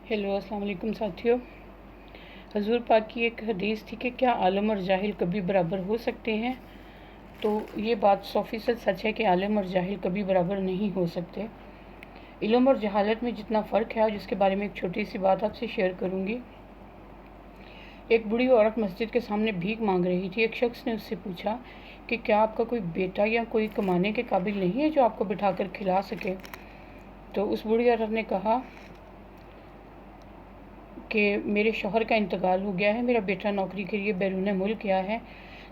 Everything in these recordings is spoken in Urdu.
ہیلو، السلام علیکم ساتھیوں۔ حضور پاک کی ایک حدیث تھی کہ کیا عالم اور جاہل کبھی برابر ہو سکتے ہیں؟ تو یہ بات 100% سچ ہے کہ عالم اور جاہل کبھی برابر نہیں ہو سکتے۔ علم اور جہالت میں جتنا فرق ہے، جس کے بارے میں ایک چھوٹی سی بات آپ سے شیئر کروں گی۔ ایک بوڑھی عورت مسجد کے سامنے بھیک مانگ رہی تھی۔ ایک شخص نے اس سے پوچھا کہ کیا آپ کا کوئی بیٹا یا کوئی کمانے کے قابل نہیں ہے جو آپ کو بٹھا کر کھلا سکے؟ تو اس بوڑھی عورت نے کہا کہ میرے شوہر کا انتقال ہو گیا ہے، میرا بیٹا نوکری کے لیے بیرون ملک گیا ہے،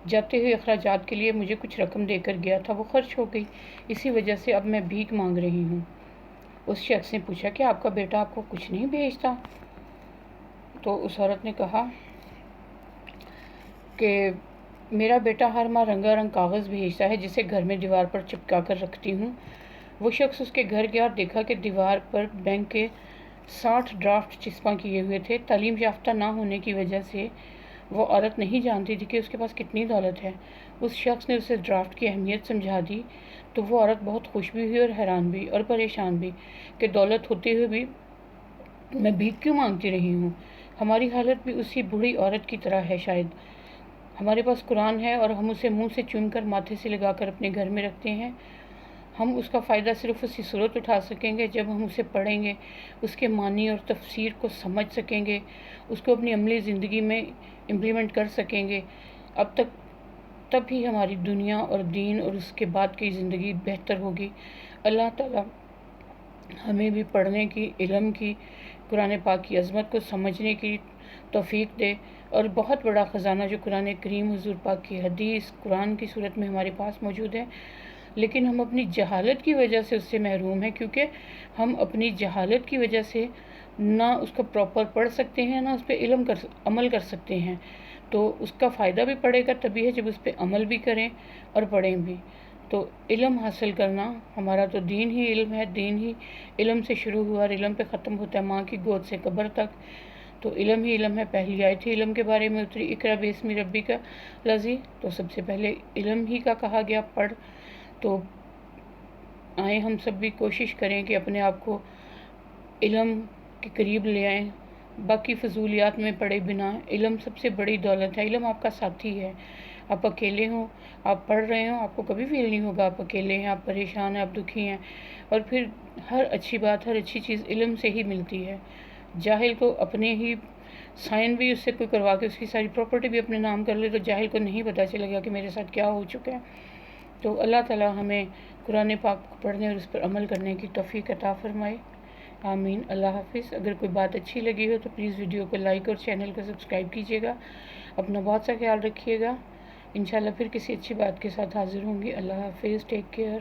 جاتے ہوئے اخراجات کے لیے مجھے کچھ رقم دے کر گیا تھا، وہ خرچ ہو گئی، اسی وجہ سے اب میں بھیک مانگ رہی ہوں۔ اس شخص نے پوچھا کہ آپ کا بیٹا آپ کو کچھ نہیں بھیجتا؟ تو اس عورت نے کہا کہ میرا بیٹا ہر ماہ رنگا رنگ کاغذ بھیجتا ہے جسے گھر میں دیوار پر چپکا کر رکھتی ہوں۔ وہ شخص اس کے گھر گیا اور دیکھا کہ دیوار پر بینک کے 60 ڈرافٹ چسپاں کیے ہوئے تھے۔ تعلیم یافتہ نہ ہونے کی وجہ سے وہ عورت نہیں جانتی تھی کہ اس کے پاس کتنی دولت ہے۔ اس شخص نے اسے ڈرافٹ کی اہمیت سمجھا دی تو وہ عورت بہت خوش بھی ہوئی اور حیران بھی اور پریشان بھی کہ دولت ہوتے ہوئے بھی میں بھیک کیوں مانگتی رہی ہوں۔ ہماری حالت بھی اسی بوڑھی عورت کی طرح ہے شاید۔ ہمارے پاس قرآن ہے اور ہم اسے منہ سے چن کر ماتھے سے لگا کر اپنے گھر میں رکھتے ہیں۔ ہم اس کا فائدہ صرف اسی صورت اٹھا سکیں گے جب ہم اسے پڑھیں گے، اس کے معنی اور تفسیر کو سمجھ سکیں گے، اس کو اپنی عملی زندگی میں امپلیمنٹ کر سکیں گے۔ تب ہی ہماری دنیا اور دین اور اس کے بعد کی زندگی بہتر ہوگی۔ اللہ تعالیٰ ہمیں بھی پڑھنے کی، علم کی، قرآن پاک کی عظمت کو سمجھنے کی توفیق دے، اور بہت بڑا خزانہ جو قرآن کریم، حضور پاک کی حدیث، قرآن کی صورت میں ہمارے پاس موجود ہے، لیکن ہم اپنی جہالت کی وجہ سے اس سے محروم ہیں، کیونکہ ہم اپنی جہالت کی وجہ سے نہ اس کو پراپر پڑھ سکتے ہیں، نہ اس پہ عمل کر سکتے ہیں۔ تو اس کا فائدہ بھی پڑے گا تبھی ہے جب اس پہ عمل بھی کریں اور پڑھیں بھی۔ تو علم حاصل کرنا، ہمارا تو دین ہی علم ہے، دین ہی علم سے شروع ہوا اور علم پہ ختم ہوتا ہے، ماں کی گود سے قبر تک۔ تو علم ہی علم ہے۔ پہلی آیت ہی علم کے بارے میں اتری، اقرا باسم ربک الذی، تو سب سے پہلے علم ہی کا کہا گیا پڑھ۔ تو آئیں ہم سب بھی کوشش کریں کہ اپنے آپ کو علم کے قریب لے آئیں، باقی فضولیات میں پڑے بنا۔ علم سب سے بڑی دولت ہے، علم آپ کا ساتھی ہے۔ آپ اکیلے ہوں، آپ پڑھ رہے ہوں، آپ کو کبھی فیل نہیں ہوگا آپ اکیلے ہیں، آپ پریشان ہیں، آپ دکھی ہیں۔ اور پھر ہر اچھی بات، ہر اچھی چیز علم سے ہی ملتی ہے۔ جاہل کو اپنے ہی سائن بھی اس سے کوئی کروا کے اس کی ساری پراپرٹی بھی اپنے نام کر لے تو جاہل کو نہیں پتہ چلے گا کہ میرے ساتھ کیا ہو چکا ہے۔ تو اللہ تعالیٰ ہمیں قرآن پاک کو پڑھنے اور اس پر عمل کرنے کی توفیق عطا فرمائے، آمین۔ اللہ حافظ۔ اگر کوئی بات اچھی لگی ہو تو پلیز ویڈیو کو لائک اور چینل کو سبسکرائب کیجیے گا۔ اپنا بہت سا خیال رکھیے گا۔ انشاءاللہ پھر کسی اچھی بات کے ساتھ حاضر ہوں گی۔ اللہ حافظ، ٹیک کیئر۔